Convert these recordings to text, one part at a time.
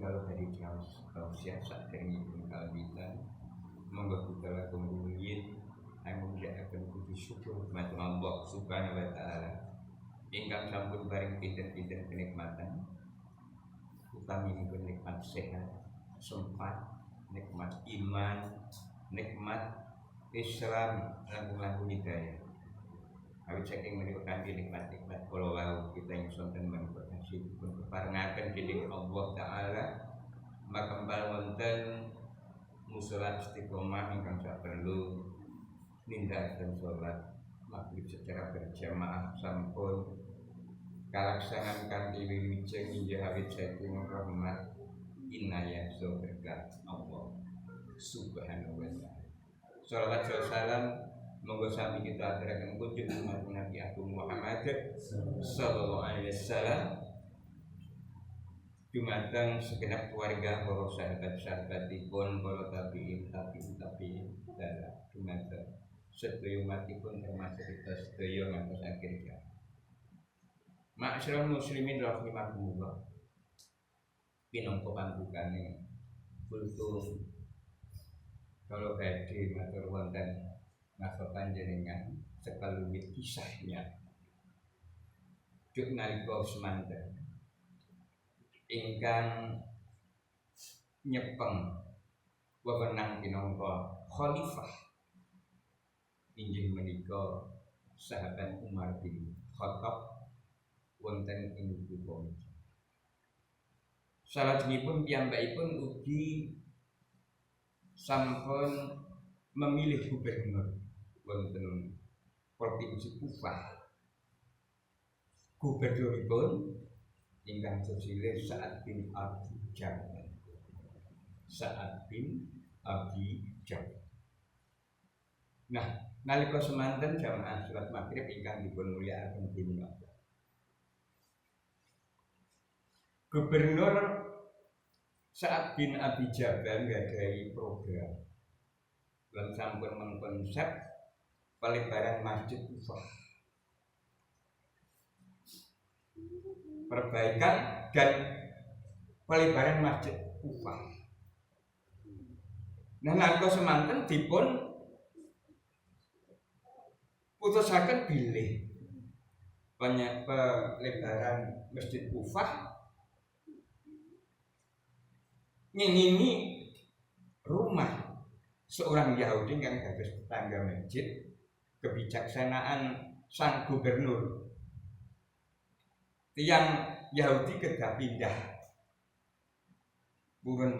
kalau dari tausiah sak dengipun kalbitan monggo kita kemudian amun akan puji syukur matur Allah Subhanahu wa taala ingkang sampun paring pinten-pinten kenikmatan utaminipun nikmat sehat, sempat, nikmat iman, nikmat Islam, langkung-langkung hidayah. Awit saking menika kanthi nikmat-nikmat kula wau kita ing sonten menika kasihipun keparengaken dening Allah taala makembal wonten mushola istiqomah ingkang sak perlu nindakaken salat maghrib secara berjamaah sampun kalaksanan kanthi wiwijeng inggih awit saking rahmat inayah berkah Allah Subhanahu wa taala. Shalawat salam monggo sami kita aturaken kunjuk dumateng Nabi Agung Muhammad sallallahu alaihi wasallam dumateng segenap keluarga para sahabat-sahabatipun para tabi'in dan dumateng sedaya umatipun termasuk kita sedaya ngantos akhir zaman. Ma'asyiral muslimin rahimakumullah. Pinangka pambukane kultur kalau badhe matur wonten napa panjenengan sekelumit kisahnya duk nalika semanten ingkang nyepeng wewenang minangka khalifah inggih menika sahabat Umar bin Khattab wonten ing Kuba. Salajengipun piyambakipun ugi sampun memilih gubernur wonten provinsi Kufah. Gubernuripun ingkang sesilih Sa'ad bin Abi Jabal. Sa'ad bin Abi Jabal. Nah, nalika semanten jamaah salat maghrib ingkang dipun mulyakaken dening Allah. Gubernur Sa'ad bin Abi Jabal nggadhahi program lan sampun mengkonsep pelebaran Masjid Kufah, perbaikan dan pelebaran Masjid Kufah. Nah, nalika semanten dipun putusaken bilih pelebaran Masjid Kufah ngingini rumah seorang Yahudi yang dados tetangga masjid. Kebijaksanaan sang gubernur tiyang Yahudi kedah pindah purun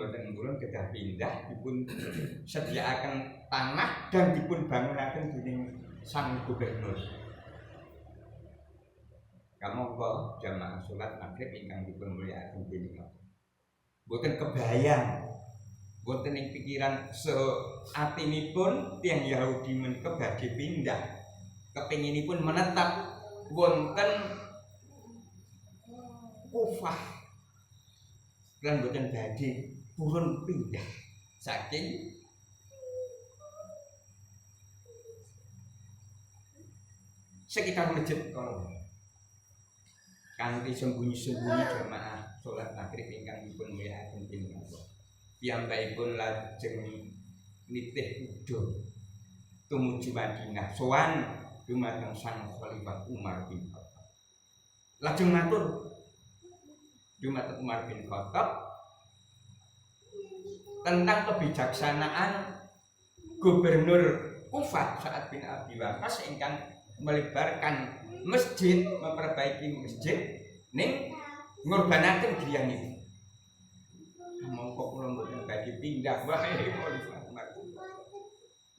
kedah pindah dipun sediakaken tanah dan dipun bangunaken dening sang gubernur. Kamangka jamaah salat maghrib ingkang dipun mulyakaken dening Allah boten kebayang boten ing pikiran seatinipun tiyang Yahudi menika badhe pindah kepinginipun menetap wonten Kufah lan boten badhe purun pindah saking sekitar masjid kalau kanthi sembunyi-sembunyi jamaah salat maghrib ingkang dipun mulyakaken dening Allah. Piyambakipun lajeng nitih udon tumuju Madinah sowan dumateng sang Khalifah Umar bin Khattab. Lajeng matur dumateng Umar bin Khattab tentang kebijaksanaan Gubernur Kufah Sa'ad bin Abi Waqqas ingkang melebarkan masjid, memperbaiki masjid ning ngorbanaken griyanipun. Mongko kula mboten badhe pindah wae Khalifah Umar.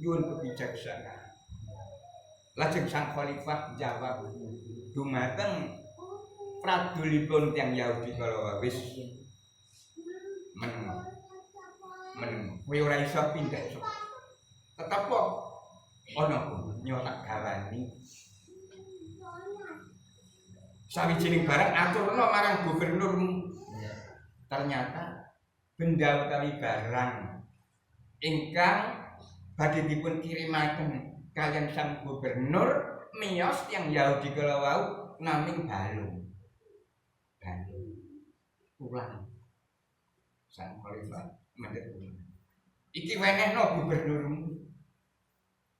Nyuwun kebijaksanaan. Lajeng sang Khalifah jawab dumateng pradulipun tiyang Yahudi kala wis men kowe ora iso pindah sok. Tetep kok ana nyotak garani. Sawijining barang aturna marang gubernurmu. Ternyata benda utawi barang ingkang badhe dipun kirimaken kaliyan sang gubernur miyos tiyang Yahudi kala wau naming balung. Ulang. sang khalifah mandek. Iki wenehno gubernurmu.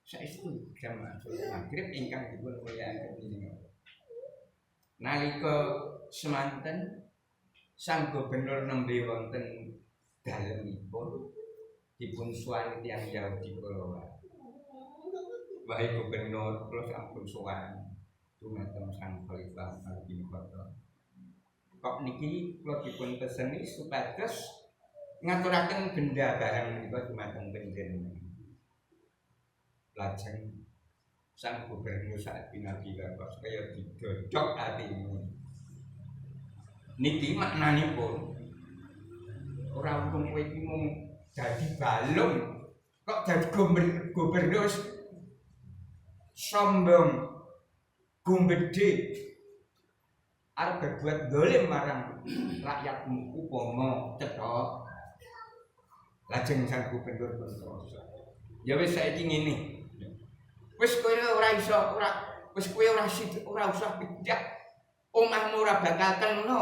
Saestu jamaah salat maghrib ingkang dipun mulyakaken dening Allah. Nalika semanten sang gubernur nembe wonten dalemipun dipun suwani tiyang Yahudi kala. Wahai gubernur, kula sampun sowan dumateng sang khalifah bin Khattab. Kok niki kula dipun peseni supados ngaturaken benda barang menika dumateng panjenengan. Lajeng sang gubernur Sa'ad bin Abi Waqqas kaya didodhok atine. Niki maknanipun ora untung kowe iki mung dadi balung kok dadi gubernur sombong gumbedhe arep berbuat dolim marang rakyatmu upama cetha. Lajeng sang gubernur pun ya wis saiki ngene. Wis kowe ora iso wis kowe ora usah pindah. Omahmu ora bakal kena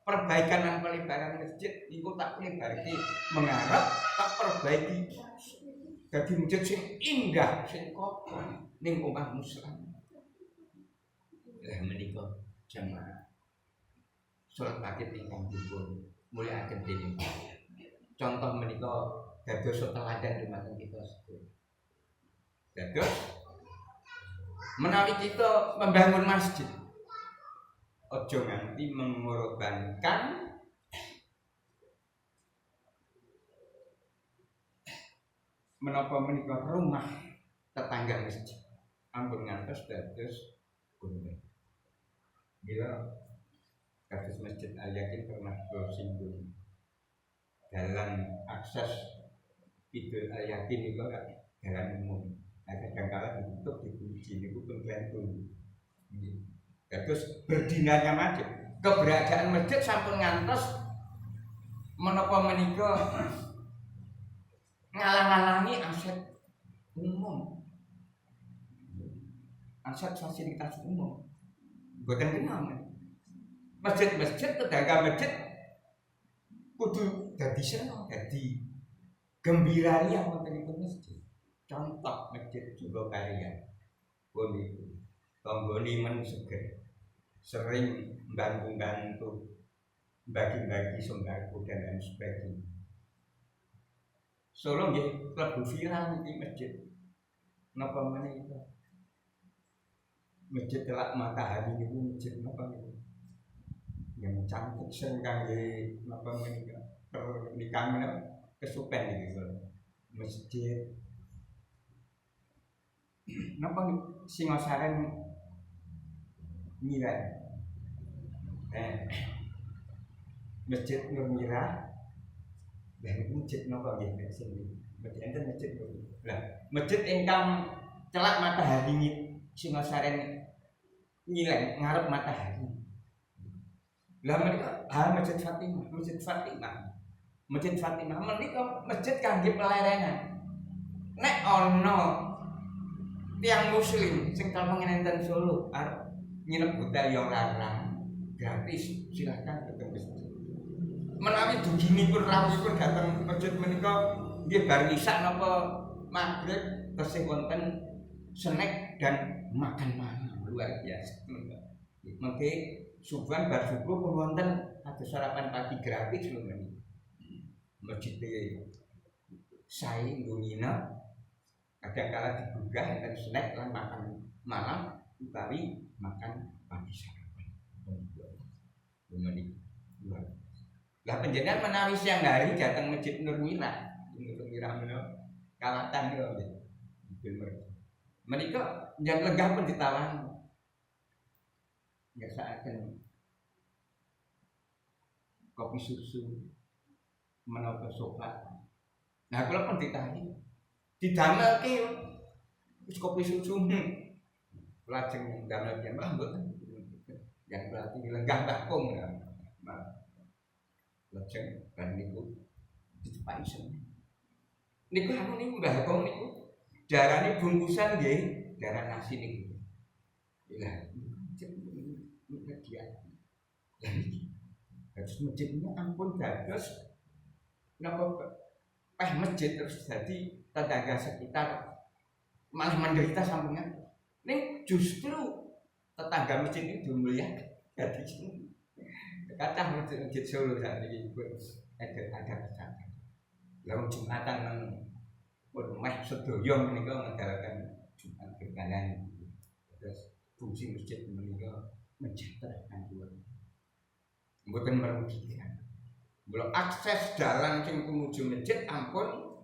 perbaikan nang pelebaran masjid iku tak lebarke mengarep tak perbaiki. Dadi masjid sing indah sing kokoh ning omahmu selamat. Lah menika jamaah salat maghrib ingkang dipun mulyakaken dening contoh menika dados teladan dumateng kita sedaya. Dados menawi kita membangun masjid aja nganti mengorbankan menapa menika rumah tetangga masjid ampun ngantos dados gundeng. Bila kados Masjid Al-Yakin pernah bersinggung dalam akses Idul Al-Yakin itu jalan umum. Kadang-kadang ditutup dikunci niku pun klentung. Terus berdinarnya masjid. Keberadaan masjid sampun ngantos menapa menika ngalang-alangi aset umum. Aset fasilitas umum. Boten kenal. Masjid-masjid tetangga masjid kudu dadi seneng, dadi gembira yang wontenipun masjid. Contoh masjid Jogokarya. Pun niku tanggane men seger. Sering bantu-bantu bagi-bagi sembako dan lain sebagainya. Solo nggih klebu viral iki masjid. Napa menika? Masjid Telak Matahari niku masjid napa niku? Yang cantik sing kangge napa menika? Pernikahan menapa? Kesupen iki kula. Masjid napa Singosaren Mira. Masjid Nur Mira. Lah masjid napa nggih nek sing masjid enten masjid Nur. Lah masjid ingkang Celak Matahari Singosaren Nyileng ngarep matahari. Lah menika Masjid Fatimah, Masjid Fatimah. Masjid Fatimah menika masjid kangge pelerengan. Nek ana tiyang muslim sing kalpengen enten Solo arep nginep hotel yang larang gratis silahkan datang masjid. Menawi duginipun rawuhipun dateng masjid menika nggih bar isya napa maghrib tesih wonten snack dan makan luar biasa. Mengke subuhan bar subuh pun wonten kados sarapan pagi gratis lho men. Masjid sae nggina kadang-kala digugah enten snack lan makan malam utawi makan pagi sarapan. Lah panjenengan menawi siang hari datang Masjid Nur Mira. Nur Mira menawa kalatan yo nggih. Menika yang lenggah pun ditawani. Biasaaken kopi susu menawa sobat. Nah, kula pun ditani. Didamelke wis kopi susu. Lajeng damelke malah mboten. Yang berarti lenggah bakung. Lajeng kan niku dicepaki sen. Niku anu niku bakung niku darane bungkusan nggih, darah nasi niku. Lah dia. Terus masjid ini ampun dados napa masjid terus jadi tetangga sekitar malah menderita sampingan. Ning justru tetangga masjid itu dimuliakan. Jadi kata masjid Solo saat ini ada kesalahan. Lalu Jumatan nang pun meh sedoyo menika ngedalaken Jumat berkalian. Terus fungsi masjid menika menjadikan dua. Mboten merugikan. Belum akses jalan sing menuju masjid ampun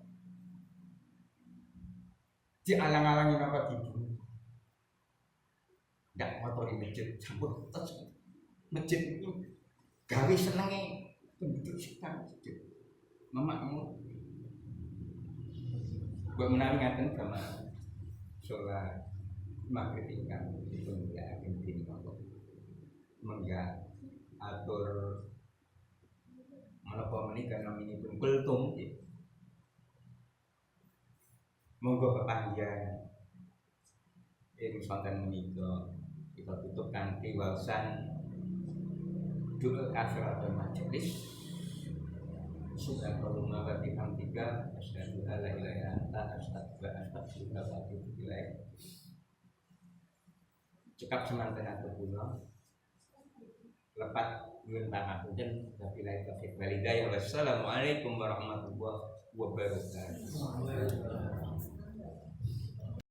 dialang-alangi napa dibunuh. Ndak motori masjid sampun terus masjid itu gawe senenge penduduk sekitar masjid. Memakmur. Buat menawi ngaten sama sholat maghrib ingkang dipun yakin dini Allah. Mengga atur menapa menika naminipun kultum nggih. Monggo pepanggihan ing sonten menika kita tutup kanthi waosan doa kafaratul majelis. Subhanallah wa bihamdika asyhadu an la ilaha illa anta astaghfiruka wa atubu ilaik. Cekap semanten atur kula. Lepat nyuwun pangapunten wabillahi taufiq wal hidayah. Wassalamualaikum warahmatullahi wabarakatuh.